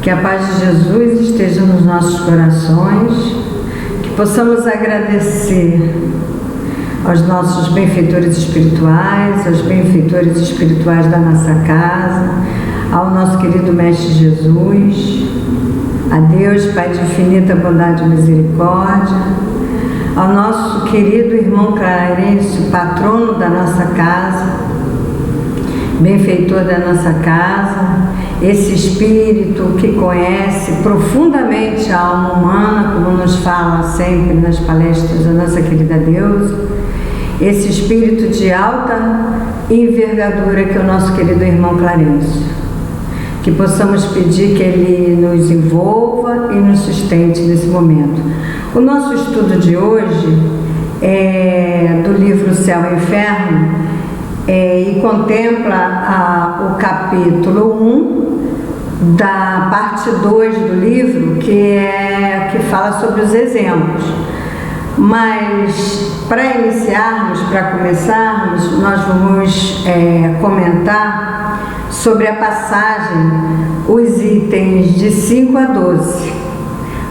Que a paz de Jesus esteja nos nossos corações, que possamos agradecer aos nossos benfeitores espirituais, aos benfeitores espirituais da nossa casa, ao nosso querido Mestre Jesus, a Deus, Pai de infinita bondade e misericórdia, ao nosso querido irmão Clarencio, patrono da nossa casa, benfeitor da nossa casa, esse espírito que conhece profundamente a alma humana, como nos fala sempre nas palestras da nossa querida deusa, esse espírito de alta envergadura que é o nosso querido irmão Clarencio. Que possamos pedir que ele nos envolva e nos sustente nesse momento. O nosso estudo de hoje é do livro Céu e Inferno e contempla o capítulo 1 da parte 2 do livro, que fala sobre os exemplos. Mas para iniciarmos, para começarmos, nós vamos comentar sobre a passagem, os itens de 5 a 12.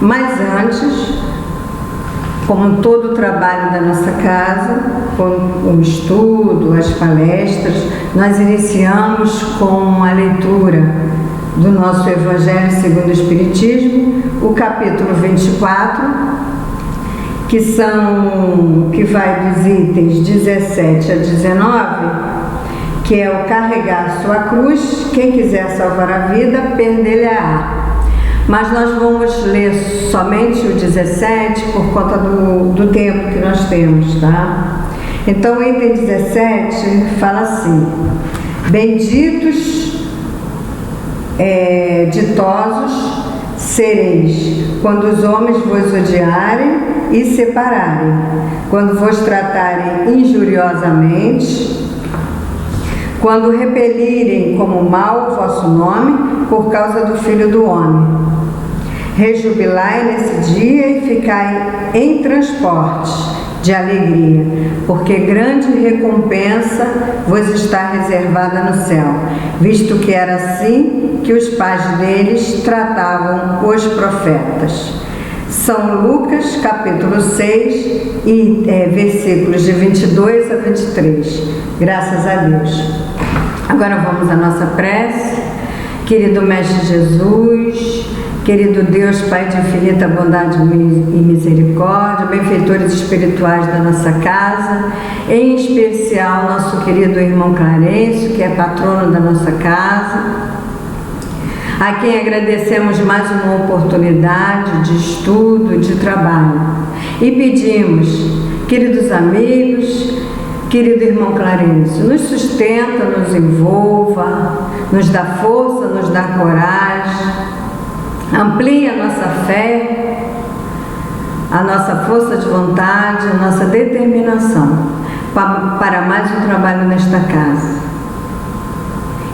Mas antes, como todo o trabalho da nossa casa, com o estudo, as palestras, nós iniciamos com a leitura do nosso Evangelho segundo o Espiritismo, o capítulo 24, que vai dos itens 17 a 19, que é o carregar sua cruz, quem quiser salvar a vida, perdê-la-á. Mas nós vamos ler somente o 17 por conta do tempo que nós temos, tá? Então, o item 17 fala assim: benditos, ditosos sereis, quando os homens vos odiarem e separarem, quando vos tratarem injuriosamente, quando repelirem como mal o vosso nome por causa do Filho do Homem. Rejubilai nesse dia e ficai em transportes de alegria, porque grande recompensa vos está reservada no céu, visto que era assim que os pais deles tratavam os profetas. São Lucas, capítulo 6, e versículos de 22 a 23. Graças a Deus. Agora vamos à nossa prece. Querido Mestre Jesus, querido Deus, Pai de infinita bondade e misericórdia, benfeitores espirituais da nossa casa, em especial nosso querido irmão Clarencio, que é patrono da nossa casa, a quem agradecemos mais uma oportunidade de estudo, de trabalho. E pedimos, queridos amigos, querido irmão Clarencio, nos sustenta, nos envolva, nos dá força, nos dá coragem, amplie a nossa fé, a nossa força de vontade, a nossa determinação para mais um trabalho nesta casa.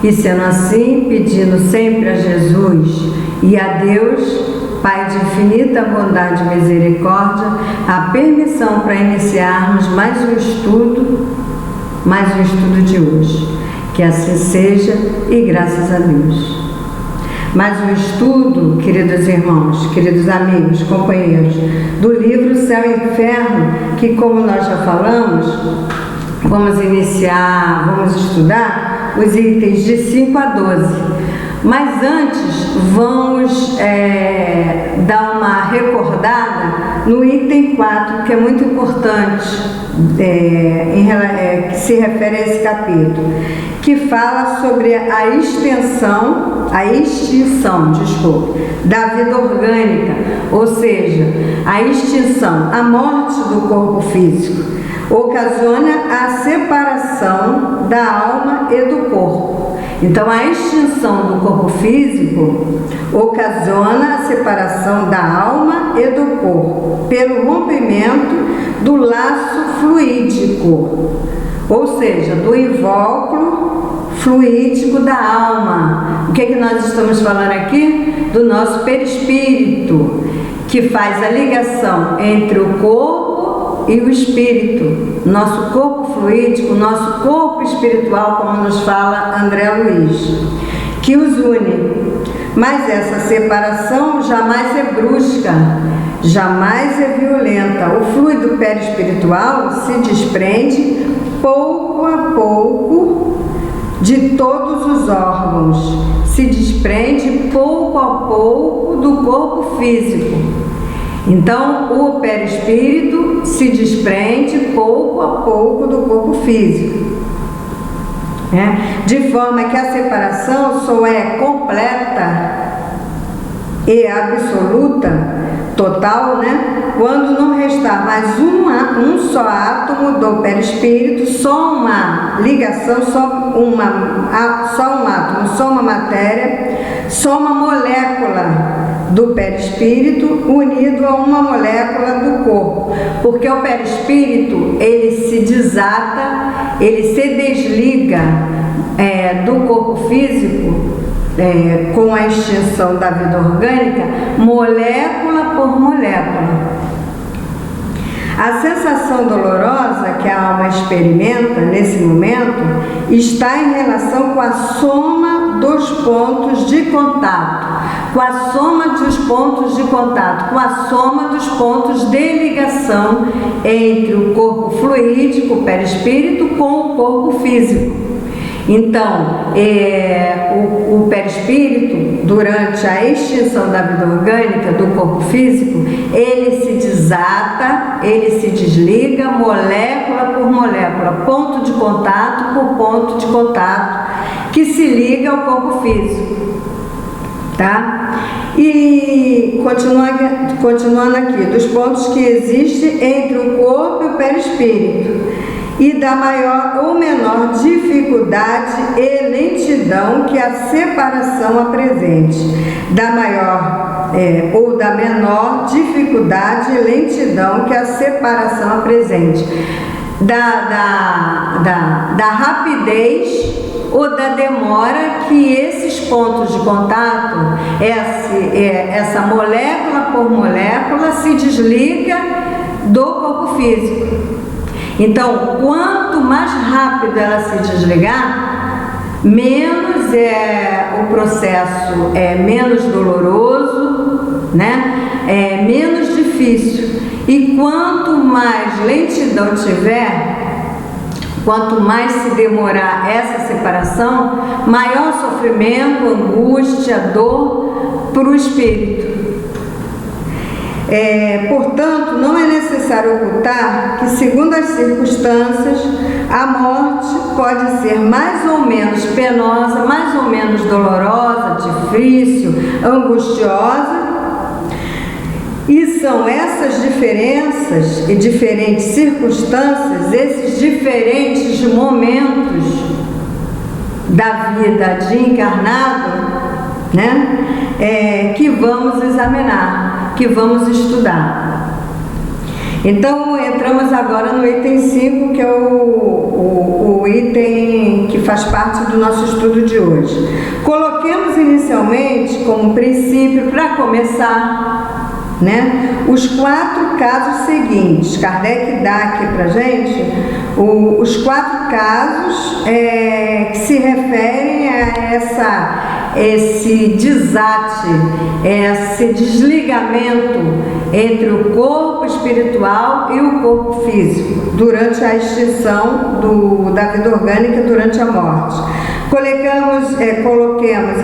E sendo assim, pedindo sempre a Jesus e a Deus, Pai de infinita bondade e misericórdia, a permissão para iniciarmos mais um estudo de hoje. Que assim seja e graças a Deus. Mais um estudo, queridos irmãos, queridos amigos, companheiros, do livro Céu e Inferno, que, como nós já falamos, vamos estudar os itens de 5 a 12. Mas antes, vamos dar uma recordada no item 4, que é muito importante, que se refere a esse capítulo, que fala sobre a extinção da vida orgânica, ou seja, a extinção, a morte do corpo físico, ocasiona a separação da alma e do corpo. Então, a extinção do corpo físico ocasiona a separação da alma e do corpo pelo rompimento do laço fluídico, ou seja, do invólucro fluídico da alma. O que é que nós estamos falando aqui? Do nosso perispírito, que faz a ligação entre o corpo e o espírito, nosso corpo fluídico, nosso corpo espiritual, como nos fala André Luiz, que os une. Mas essa separação jamais é brusca, jamais é violenta. O fluido perispiritual se desprende pouco a pouco de todos os órgãos, se desprende pouco a pouco do corpo físico. Então, o perispírito se desprende pouco a pouco do corpo físico. De forma que a separação só é completa e absoluta, total, quando não restar mais um só átomo do perispírito, só uma ligação, só um átomo, só uma matéria, só uma molécula do perispírito unido a uma molécula do corpo, porque o perispírito ele se desata, ele se desliga do corpo físico com a extinção da vida orgânica, molécula por molécula. A sensação dolorosa que a alma experimenta nesse momento está em relação com a soma dos pontos de contato, com a soma dos pontos de contato, com a soma dos pontos de ligação entre o corpo fluídico, o perispírito, com o corpo físico. Então, o perispírito, durante a extinção da vida orgânica do corpo físico, ele se desata, ele se desliga, molécula por molécula, ponto de contato por ponto de contato, que se liga ao corpo físico, tá? E continuando aqui, dos pontos que existem entre o corpo e o perispírito, e da maior ou menor dificuldade e lentidão que a separação apresente, da maior ou da menor dificuldade e lentidão que a separação apresente, da rapidez ou da demora que esses pontos de contato, essa molécula por molécula se desliga do corpo físico. Então, quanto mais rápido ela se desligar, menos o processo menos doloroso, menos difícil. E quanto mais lentidão tiver, quanto mais se demorar essa separação, maior sofrimento, angústia, dor para o espírito. Portanto, não é necessário ocultar que, segundo as circunstâncias, a morte pode ser mais ou menos penosa, mais ou menos dolorosa, difícil, angustiosa, e são essas diferenças e diferentes circunstâncias, esses diferentes momentos da vida de encarnado, que vamos examinar, que vamos estudar. Então, entramos agora no item 5, que é o item que faz parte do nosso estudo de hoje. Coloquemos inicialmente como princípio, para começar, os 4 casos seguintes. Kardec dá aqui para a gente os 4 casos que se referem a esse desate, esse desligamento entre o corpo espiritual e o corpo físico durante a extinção da vida orgânica durante a morte. Coloquemos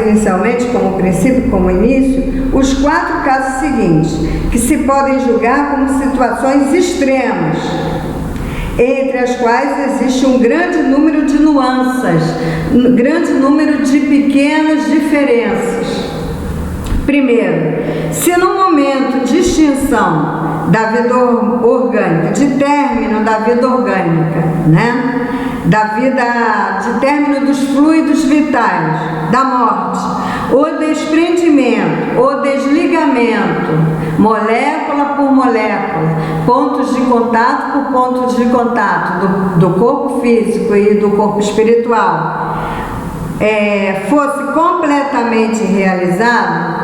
inicialmente como princípio, como início, os 4 casos seguintes, que se podem julgar como situações extremas, entre as quais existe um grande número de nuances, um grande número de pequenas diferenças. Primeiro, se no momento de extinção da vida orgânica, de término da vida orgânica, de término dos fluidos vitais, da morte, o desprendimento, o desligamento, molécula por molécula, pontos de contato por pontos de contato do corpo físico e do corpo espiritual, fosse completamente realizado,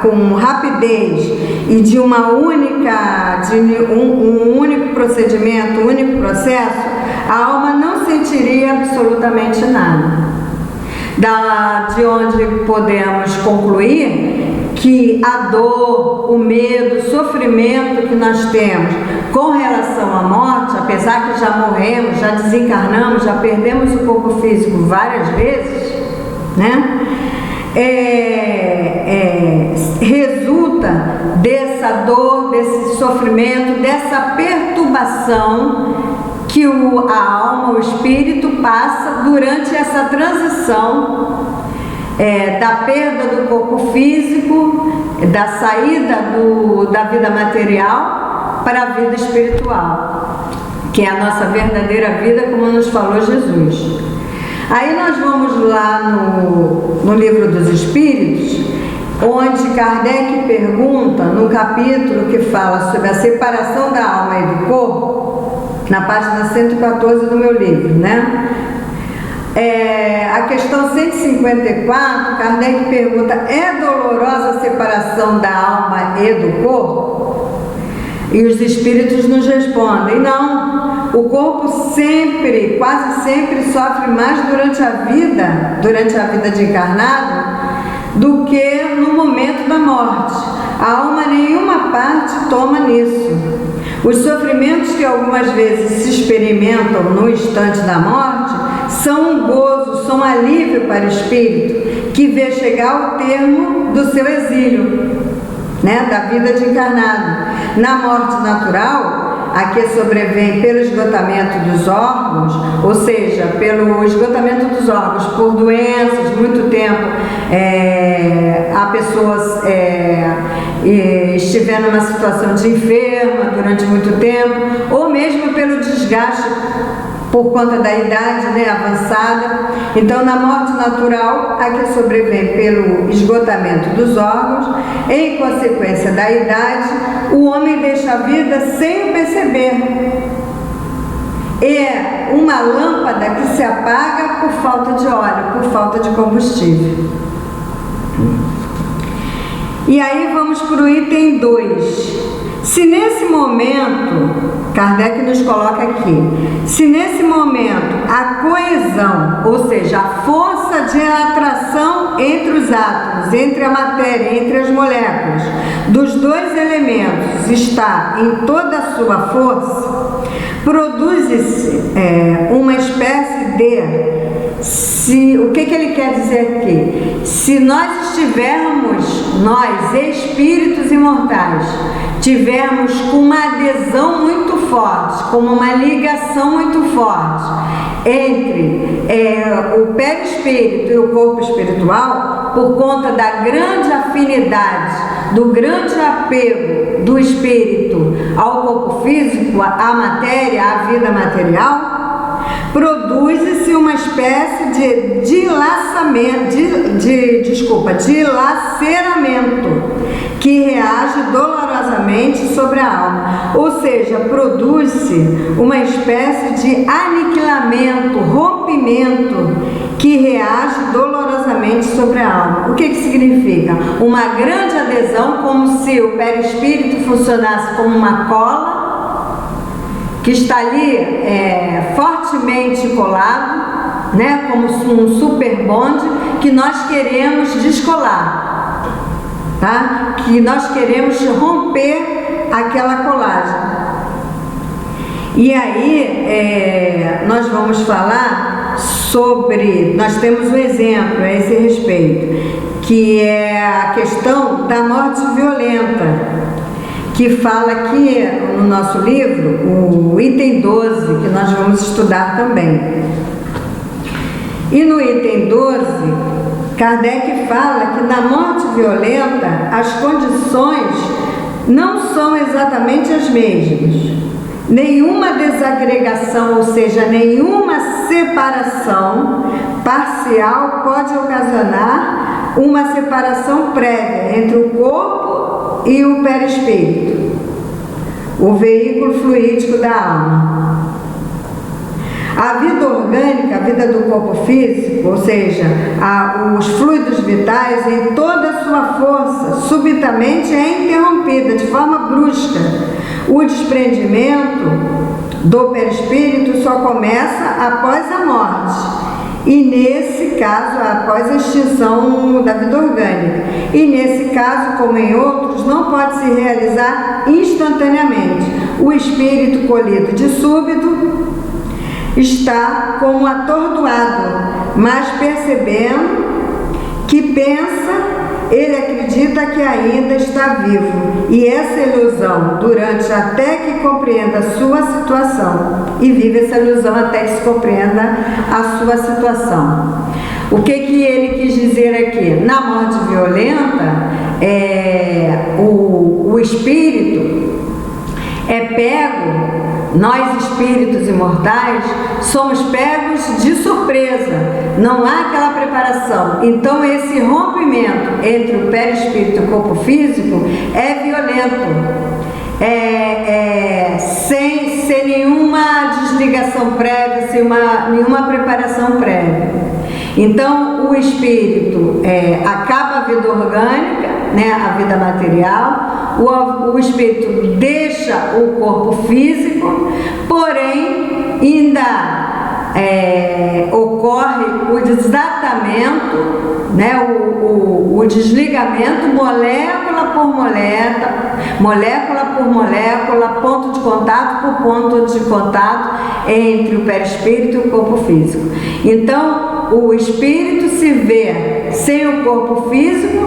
com rapidez e de um único procedimento, um único processo, a alma não sentiria absolutamente nada. de onde podemos concluir que a dor, o medo, o sofrimento que nós temos com relação à morte, apesar que já morremos, já desencarnamos, já perdemos o corpo físico várias vezes, né? Resulta dessa dor, desse sofrimento, dessa perturbação que a alma, o espírito passa durante essa transição da perda do corpo físico, da saída da vida material para a vida espiritual, que é a nossa verdadeira vida, como nos falou Jesus. Aí nós vamos lá no Livro dos Espíritos, onde Kardec pergunta, no capítulo que fala sobre a separação da alma e do corpo, na página 114 do meu livro, né? A questão 154, Kardec pergunta: é dolorosa a separação da alma e do corpo? E os espíritos nos respondem: não. O corpo sempre, quase sempre, sofre mais durante a vida de encarnado, do que no momento da morte. A alma nenhuma parte toma nisso. Os sofrimentos que algumas vezes se experimentam no instante da morte são um gozo, são um alívio para o espírito que vê chegar ao termo do seu exílio, né, da vida de encarnado. Na morte natural, a que sobrevém pelo esgotamento dos órgãos, ou seja, pelo esgotamento dos órgãos por doenças, muito tempo a pessoa estiver numa situação de enferma durante muito tempo, ou mesmo pelo desgaste por conta da idade, né, avançada. Então, na morte natural, a que sobrevém pelo esgotamento dos órgãos, em consequência da idade, o homem deixa a vida sem o perceber. É uma lâmpada que se apaga por falta de óleo, por falta de combustível. E aí vamos para o item 2. Se nesse momento, Kardec nos coloca aqui, se nesse momento a coesão, ou seja, a força de atração entre os átomos, entre a matéria, entre as moléculas, dos dois elementos está em toda a sua força, produz-se uma espécie de... o que ele quer dizer aqui? Se nós estivermos, nós, espíritos imortais, tivermos com uma adesão muito forte, como uma ligação muito forte entre o perispírito e o corpo espiritual, por conta da grande afinidade, do grande apego do espírito ao corpo físico, à matéria, à vida material, produz-se uma espécie de dilaceramento que reage dolorosamente sobre a alma, ou seja, produz-se uma espécie de aniquilamento, rompimento que reage dolorosamente sobre a alma. O que significa? Uma grande adesão, como se o perispírito funcionasse como uma cola que está ali fortemente colado, né, como um super bonde que nós queremos descolar, tá? Que nós queremos romper aquela colagem. E aí nós vamos falar sobre, nós temos um exemplo a esse respeito, que é a questão da morte violenta, que fala aqui no nosso livro, o item 12, que nós vamos estudar também. E no item 12, Kardec fala que na morte violenta as condições não são exatamente as mesmas. Nenhuma desagregação, ou seja, nenhuma separação parcial pode ocasionar uma separação prévia entre o corpo e o perispírito, o veículo fluídico da alma. A vida orgânica, a vida do corpo físico, ou seja, os fluidos vitais, em toda a sua força, subitamente é interrompida de forma brusca. O desprendimento do perispírito só começa após a morte E nesse caso, após a extinção da vida orgânica. E nesse caso, como em outros, não pode se realizar instantaneamente. O espírito colhido de súbito está como atordoado, mas percebendo que pensa, ele acredita que ainda está vivo, e essa ilusão durante até que compreenda a sua situação, e vive essa ilusão até que se compreenda a sua situação. O que ele quis dizer aqui? Na morte violenta, o espírito é pego, nós espíritos imortais somos pegos de surpresa, não há aquela preparação. Então esse rompimento entre o perispírito e o corpo físico é violento, sem nenhuma desligação prévia, sem nenhuma preparação prévia. Então o espírito acaba a vida orgânica, né, a vida material, o espírito deixa o corpo físico, porém ainda ocorre o desatamento, né, o desligamento molécula por molécula, ponto de contato por ponto de contato entre o perispírito e o corpo físico. Então o espírito se vê sem o corpo físico,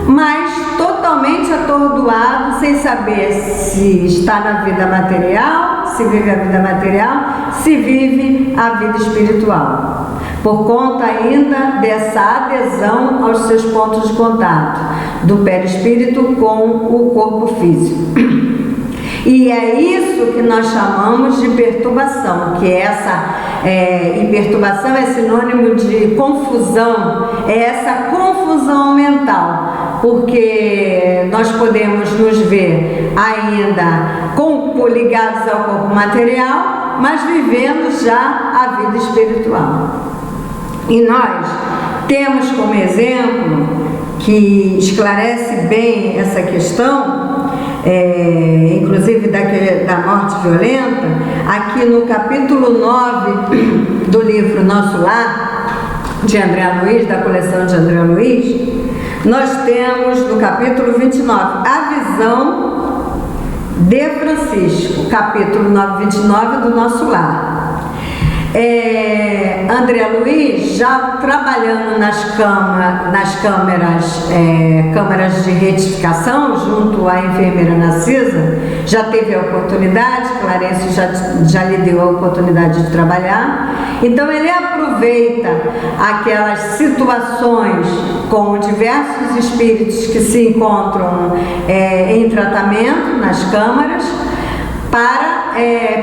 mas totalmente atordoado, sem saber se está na vida material, se vive a vida material, se vive a vida espiritual, por conta ainda dessa adesão aos seus pontos de contato do perispírito com o corpo físico. E é isso que nós chamamos de perturbação, que e perturbação é sinônimo de confusão, é essa confusão mental, porque nós podemos nos ver ainda ligados ao corpo material, mas vivendo já a vida espiritual. E nós temos como exemplo, que esclarece bem essa questão, inclusive da morte violenta, aqui no capítulo 9 do livro Nosso Lar, de André Luiz, da coleção de André Luiz, nós temos no capítulo 29 a visão de Francisco, capítulo 29 do Nosso Lar. André Luiz, já trabalhando nas câmaras de retificação, junto à enfermeira Narcisa, já teve a oportunidade, Clarencio já lhe deu a oportunidade de trabalhar. Então ele aproveita aquelas situações com diversos espíritos que se encontram em tratamento nas câmaras, para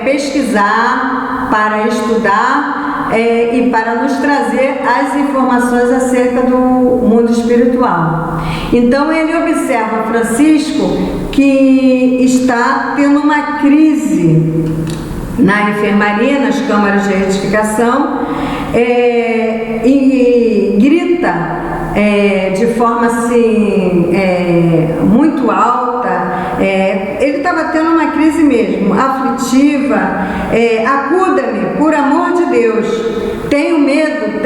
pesquisar, para estudar e para nos trazer as informações acerca do mundo espiritual. Então ele observa Francisco que está tendo uma crise na enfermaria, nas câmaras de retificação, e grita de forma assim muito alta. Ele estava tendo uma crise mesmo, aflitiva. Acuda-me, por amor de Deus, tenho medo.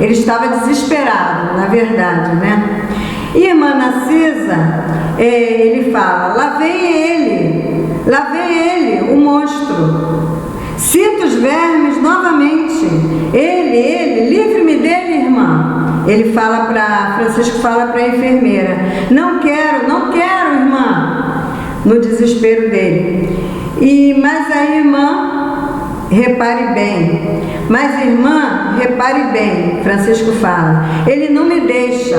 Ele estava desesperado, na verdade, né? E a irmã Narcisa, ele fala: lá vem ele, o monstro. Sinto os vermes novamente. Ele, livre-me dele, irmã. Ele fala Francisco fala para a enfermeira: não quero, irmã, no desespero dele. Mas a irmã, repare bem, Francisco fala: ele não me deixa,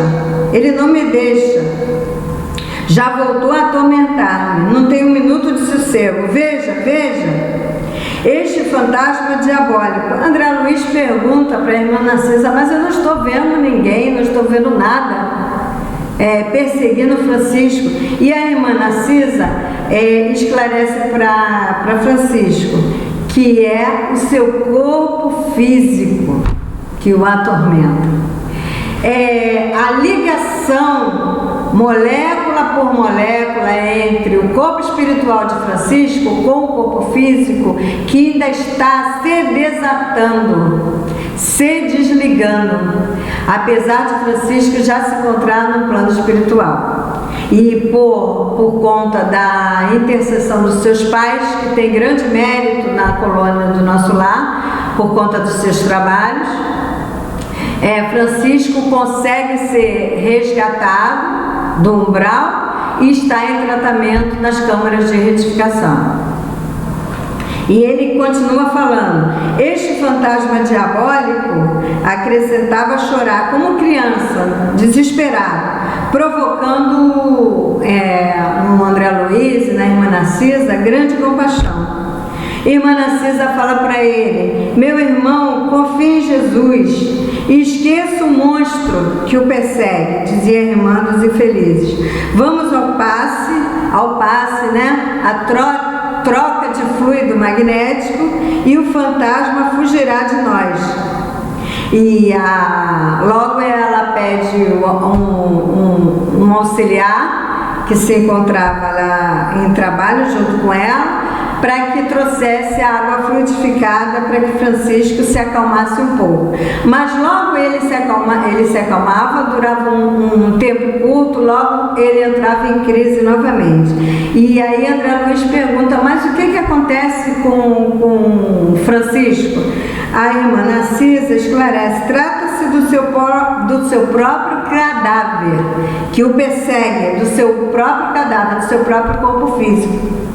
já voltou a atormentar-me, não tem um minuto de sossego, veja, este fantasma diabólico. André Luiz pergunta para a irmã Narcisa: mas eu não estou vendo ninguém, não estou vendo nada perseguindo Francisco. E a irmã Narcisa esclarece para Francisco que é o seu corpo físico que o atormenta. A ligação molécula por molécula entre o corpo espiritual de Francisco com o corpo físico, que ainda está se desatando, se desligando, apesar de Francisco já se encontrar no plano espiritual. E por conta da intercessão dos seus pais, que tem grande mérito na colônia do Nosso Lar, por conta dos seus trabalhos, Francisco consegue ser resgatado do umbral e está em tratamento nas câmaras de retificação. E ele continua falando: este fantasma diabólico acrescentava chorar como criança, desesperado, provocando no André Luiz e na irmã Narcisa grande compaixão. Irmã Narcisa fala para ele: meu irmão, confie em Jesus e esqueça o monstro que o persegue, dizia a irmã dos infelizes. Vamos ao passe, né? A troca de fluido magnético e o fantasma fugirá de nós. E logo ela pede um auxiliar que se encontrava lá em trabalho junto com ela, para que trouxesse a água fluidificada para que Francisco se acalmasse um pouco. Mas logo ele se acalmava, durava um tempo curto, logo ele entrava em crise novamente. E aí André Luiz pergunta: mas o que acontece com Francisco? A irmã Narcisa esclarece: trata-se do seu próprio cadáver, que o persegue, do seu próprio cadáver, do seu próprio corpo físico.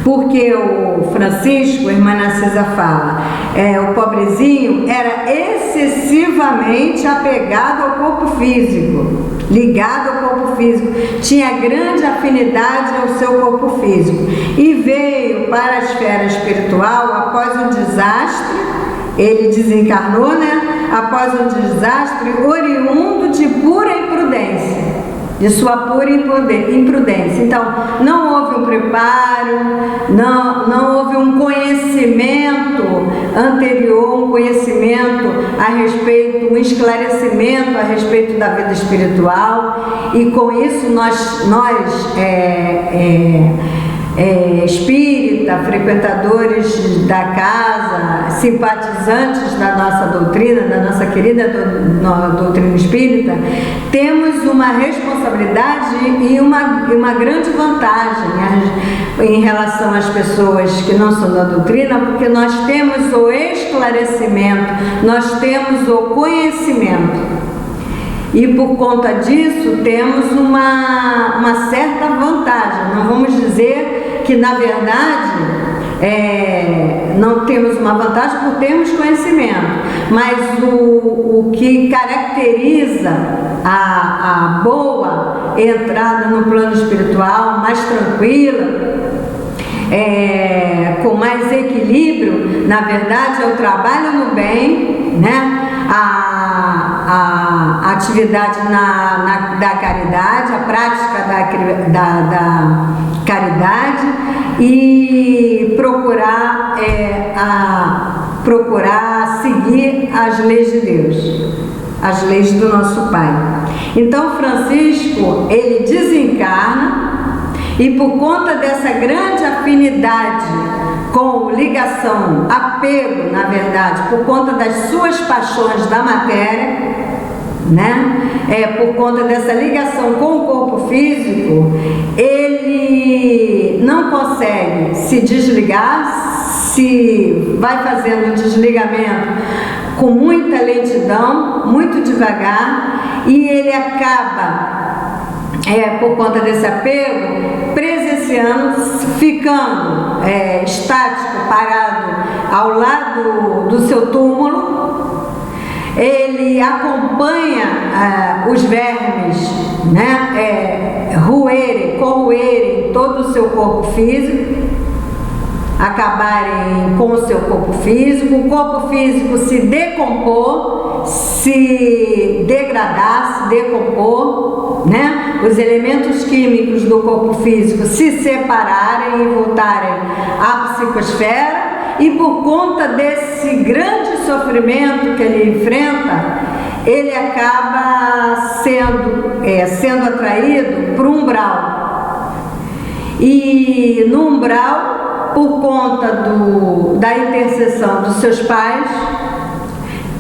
Porque o Francisco, a irmã Narcisa fala, o pobrezinho era excessivamente apegado ao corpo físico, ligado ao corpo físico, tinha grande afinidade ao seu corpo físico e veio para a esfera espiritual após um desastre. Ele desencarnou, né? Após um desastre oriundo de pura imprudência, de sua pura imprudência. Então, não houve um preparo, não houve um conhecimento anterior, um conhecimento a respeito, um esclarecimento a respeito da vida espiritual, e com isso nós espírita, frequentadores da casa, simpatizantes da nossa doutrina, da nossa querida doutrina espírita, temos uma responsabilidade e uma grande vantagem em relação às pessoas que não são da doutrina, porque nós temos o esclarecimento, nós temos o conhecimento. E por conta disso temos uma certa vantagem. Não vamos dizer que na verdade não temos uma vantagem por termos conhecimento, mas o que caracteriza a boa entrada no plano espiritual, mais tranquila, com mais equilíbrio, na verdade é o trabalho no bem, né? A atividade da caridade, a prática da caridade, e procurar seguir as leis de Deus, as leis do nosso Pai. Então Francisco, ele desencarna, e por conta dessa grande afinidade com ligação, apego, na verdade, por conta das suas paixões da matéria, né? Por conta dessa ligação com o corpo físico, ele não consegue se desligar, se vai fazendo o desligamento com muita lentidão, muito devagar, e ele acaba, por conta desse apego, presenciando, ficando estático, parado ao lado do seu túmulo. Ele acompanha os vermes, né, corroerem todo o seu corpo físico, acabarem com o seu corpo físico, o corpo físico se decompor, se degradar, se decompor, né? Os elementos químicos do corpo físico se separarem e voltarem à psicosfera. E por conta desse grande sofrimento que ele enfrenta, ele acaba sendo atraído para o umbral. E no umbral, por conta da intercessão dos seus pais,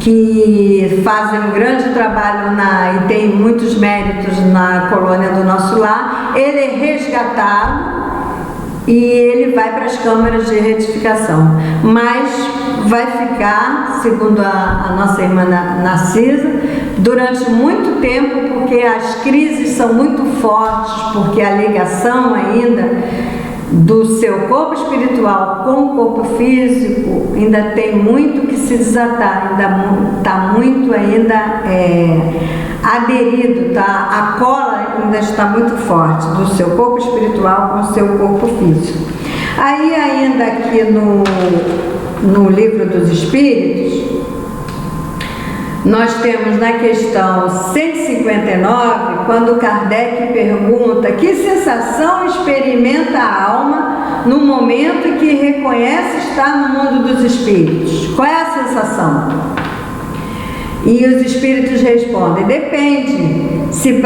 que fazem um grande trabalho e tem muitos méritos na colônia do Nosso Lar. Ele é resgatado e ele vai para as câmaras de retificação, mas vai ficar, segundo a nossa irmã Narcisa, durante muito tempo, porque as crises são muito fortes, porque a ligação ainda do seu corpo espiritual com o corpo físico ainda tem muito que se desatar, ainda está muito aderido, tá? A cola ainda está muito forte do seu corpo espiritual com o seu corpo físico. Aí ainda aqui no Livro dos Espíritos, nós temos na questão 159, quando Kardec pergunta que sensação experimenta a alma no momento em que reconhece estar no mundo dos espíritos. Qual é a sensação? E os espíritos respondem: depende se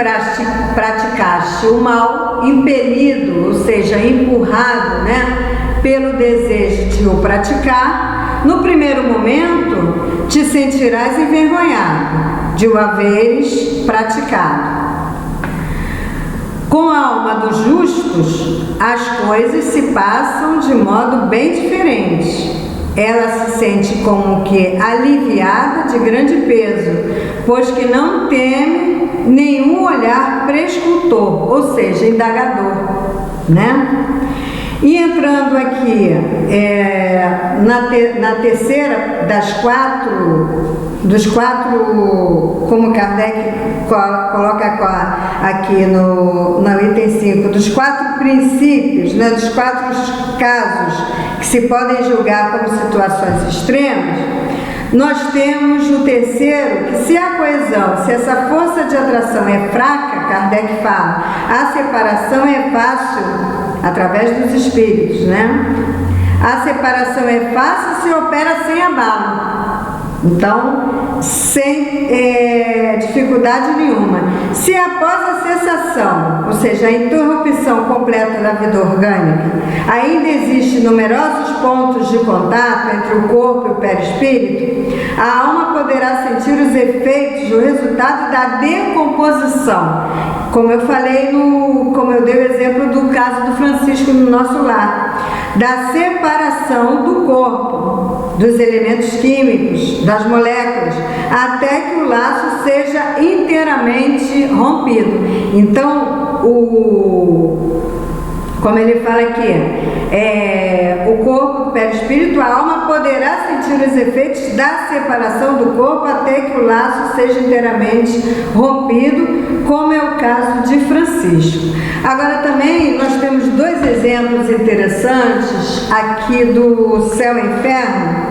praticaste o mal, impelido, ou seja, empurrado, pelo desejo de o praticar. No primeiro momento, te sentirás envergonhado de o haveres praticado. Com a alma dos justos, as coisas se passam de modo bem diferente. Ela se sente como que aliviada de grande peso, pois que não teme nenhum olhar prescultor, ou seja, indagador, E entrando aqui na terceira dos quatro, como Kardec coloca aqui no item 5, dos 4 princípios, dos 4 casos que se podem julgar como situações extremas, nós temos o terceiro, que se a coesão, se essa força de atração é fraca, Kardec fala, a separação é fácil através dos espíritos, A separação é fácil se opera sem abalo. Então, sem dificuldade nenhuma. Se após a cessação, ou seja, a interrupção completa da vida orgânica, ainda existem numerosos pontos de contato entre o corpo e o perispírito, a alma poderá sentir os efeitos, o resultado da decomposição. Como eu falei, como eu dei o exemplo do caso do Francisco no Nosso Lar, da separação do corpo, dos elementos químicos, das moléculas, até que o laço seja inteiramente rompido. Então, como ele fala aqui, o corpo, o perispírito, a alma poderá sentir os efeitos da separação do corpo até que o laço seja inteiramente rompido, como é o caso de Francisco. Agora também nós temos 2 exemplos interessantes aqui do Céu e Inferno,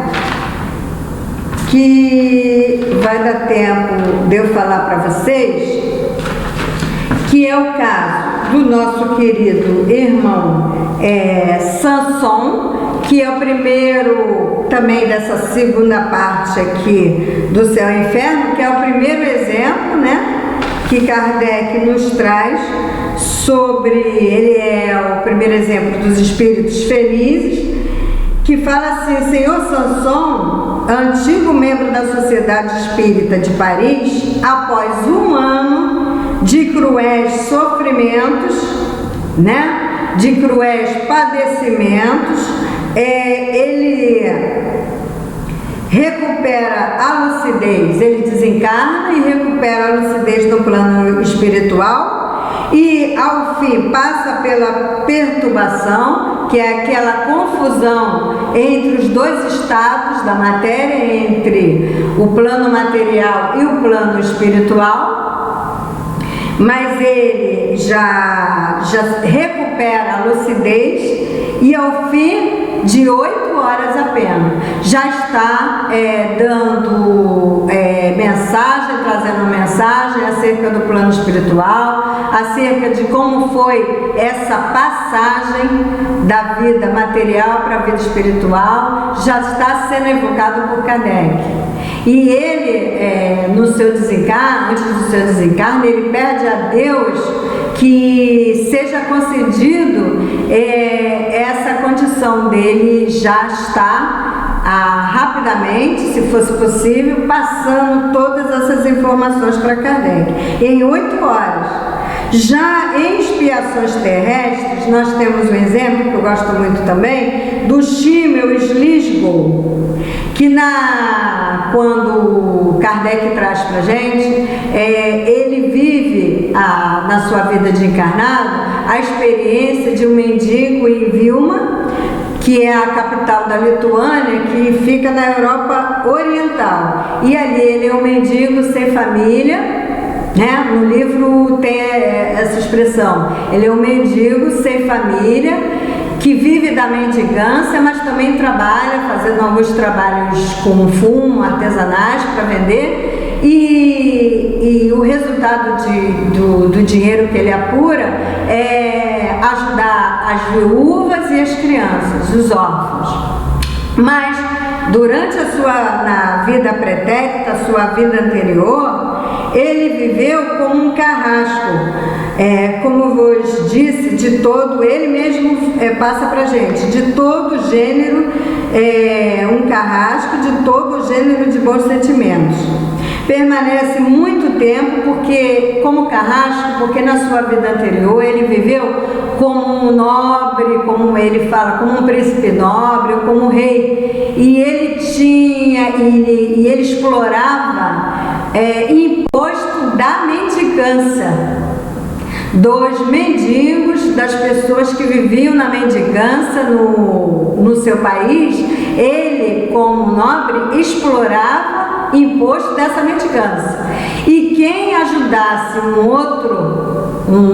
que vai dar tempo de eu falar para vocês, que é o caso do nosso querido irmão Samson, que é o primeiro também dessa segunda parte aqui do Céu e Inferno, que é o primeiro exemplo, que Kardec nos traz sobre, ele é o primeiro exemplo dos espíritos felizes, que fala assim: Senhor Samson, antigo membro da Sociedade Espírita de Paris, após 1 ano de cruéis sofrimentos, de cruéis padecimentos, ele recupera a lucidez, ele desencarna e recupera a lucidez no plano espiritual e, ao fim, passa pela perturbação, que é aquela confusão entre os 2 estados da matéria, entre o plano material e o plano espiritual, mas ele já recupera a lucidez e, ao fim de 8 horas apenas, já está dando mensagem, trazendo mensagem acerca do plano espiritual, acerca de como foi essa passagem da vida material para a vida espiritual, já está sendo evocado por Kardec. E ele, no seu desencarne, antes do seu desencarne, ele pede a Deus que seja concedido essa condição dele já estar rapidamente, se fosse possível, passando todas essas informações para Kardec, em 8 horas. Já em expiações terrestres, nós temos um exemplo que eu gosto muito também, do Schimmel Slisgow, que quando Kardec traz para a gente, ele vive na sua vida de encarnado a experiência de um mendigo em Vilna, que é a capital da Lituânia, que fica na Europa Oriental. E ali ele é um mendigo sem família, né? No livro tem essa expressão. Ele é um mendigo sem família, que vive da mendigância, mas também trabalha, fazendo alguns trabalhos com fumo, artesanais para vender. E o resultado do dinheiro que ele apura é ajudar as viúvas e as crianças, os órfãos. Mas durante na vida pretérita, a sua vida anterior, ele viveu como um carrasco. Como vos disse, ele mesmo passa para a gente, de todo gênero, um carrasco de todo gênero de bons sentimentos. Permanece muito tempo como carrasco, porque na sua vida anterior ele viveu como um nobre, como ele fala, como um príncipe nobre, como um rei. E ele explorava imposto da mendicância, dos mendigos, das pessoas que viviam na mendigância no seu país. Ele, como nobre, explorava imposto dessa mendigância. E quem ajudasse um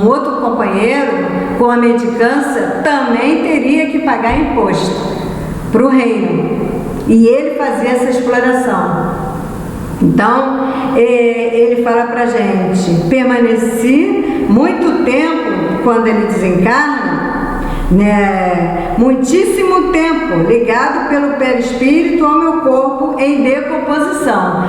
outro companheiro com a mendicância também teria que pagar imposto para o reino. E ele fazia essa exploração. Então, ele fala para a gente, permaneci muito tempo, quando ele desencarna, muitíssimo tempo ligado pelo perispírito ao meu corpo em decomposição,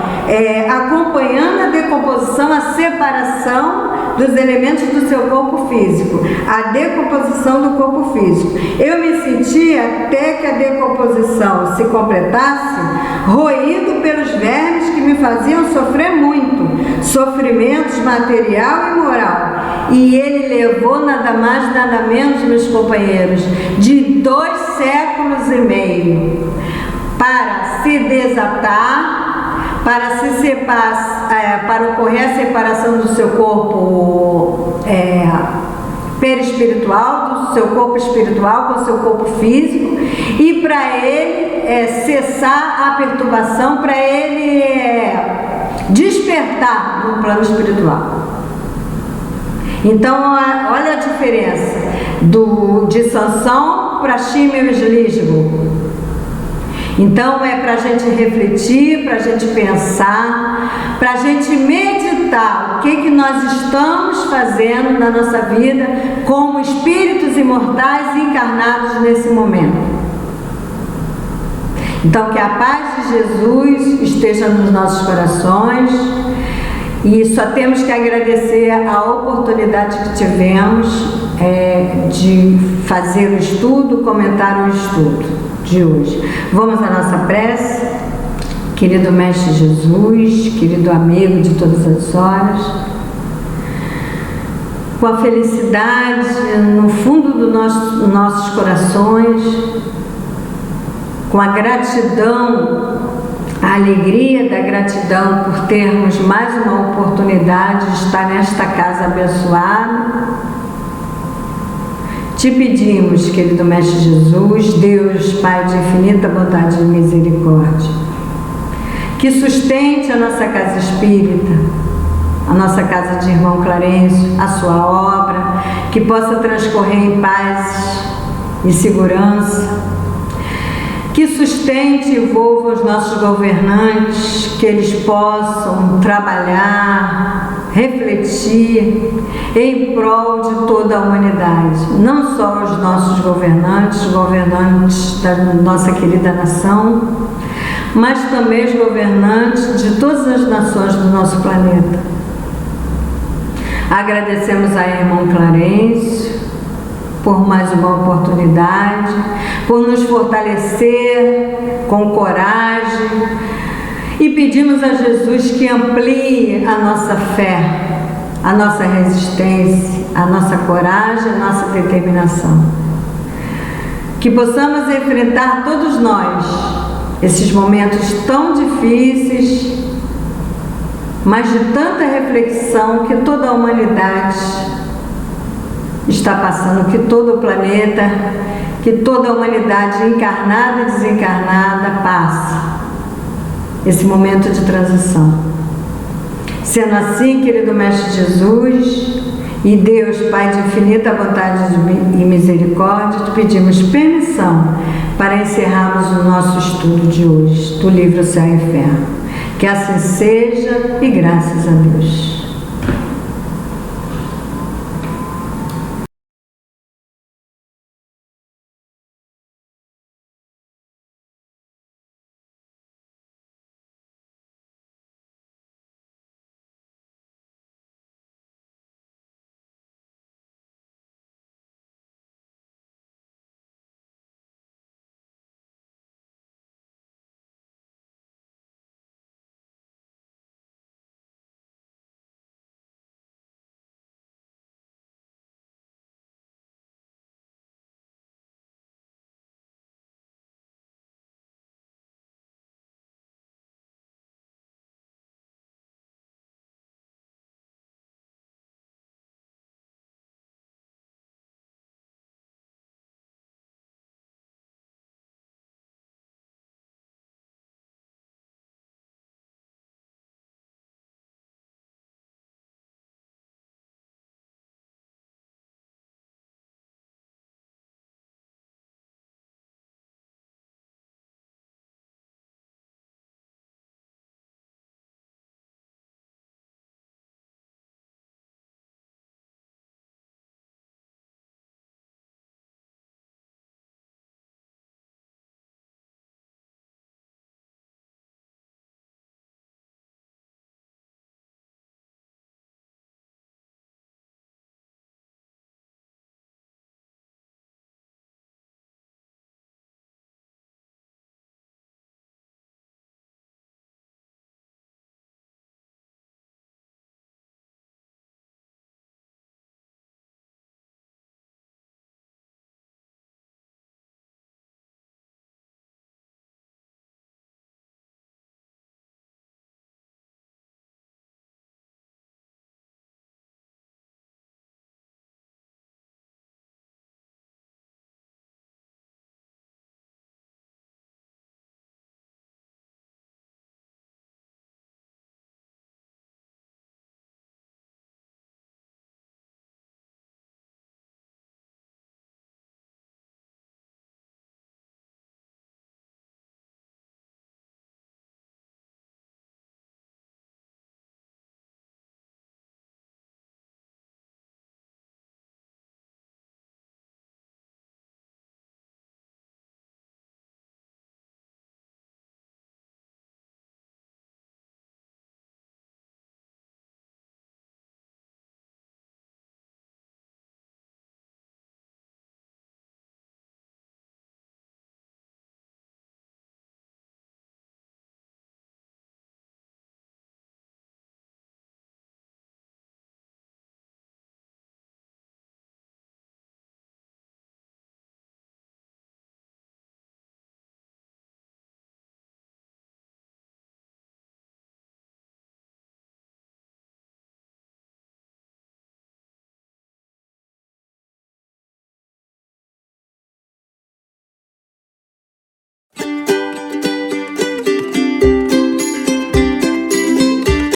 acompanhando a decomposição, a separação dos elementos do seu corpo físico, a decomposição do corpo físico. Eu me sentia, até que a decomposição se completasse, roído pelos vermes que me faziam sofrer muito, sofrimentos material e moral. E ele levou nada mais, nada menos, meus companheiros, de 2 séculos e meio para se desatar, para ocorrer a separação do seu corpo perispiritual, do seu corpo espiritual com o seu corpo físico, e para ele cessar a perturbação, para ele despertar no plano espiritual. Então, olha a diferença de Sansão para Schimmel Slisgow. Então, para a gente refletir, para a gente pensar, para a gente meditar o que nós estamos fazendo na nossa vida como espíritos imortais encarnados nesse momento. Então, que a paz de Jesus esteja nos nossos corações. E só temos que agradecer a oportunidade que tivemos de fazer o estudo, comentar o estudo de hoje. Vamos à nossa prece. Querido Mestre Jesus, querido amigo de todas as horas, com a felicidade no fundo dos nossos corações, com a gratidão, a alegria da gratidão por termos mais uma oportunidade de estar nesta casa abençoada, te pedimos, querido Mestre Jesus, Deus, Pai de infinita bondade e misericórdia, que sustente a nossa casa espírita, a nossa casa de irmão Clarencio, a sua obra, que possa transcorrer em paz e segurança, que sustente e envolva os nossos governantes, que eles possam trabalhar, refletir em prol de toda a humanidade, não só os nossos governantes da nossa querida nação, mas também os governantes de todas as nações do nosso planeta. Agradecemos a irmão Clarencio por mais uma oportunidade, por nos fortalecer com coragem, e pedimos a Jesus que amplie a nossa fé, a nossa resistência, a nossa coragem, a nossa determinação. Que possamos enfrentar todos nós esses momentos tão difíceis, mas de tanta reflexão que toda a humanidade está passando, que todo o planeta, que toda a humanidade encarnada e desencarnada passa esse momento de transição. Sendo assim, querido Mestre Jesus e Deus, Pai de infinita bondade e misericórdia, te pedimos permissão para encerrarmos o nosso estudo de hoje, do livro Céu e Inferno. Que assim seja e graças a Deus.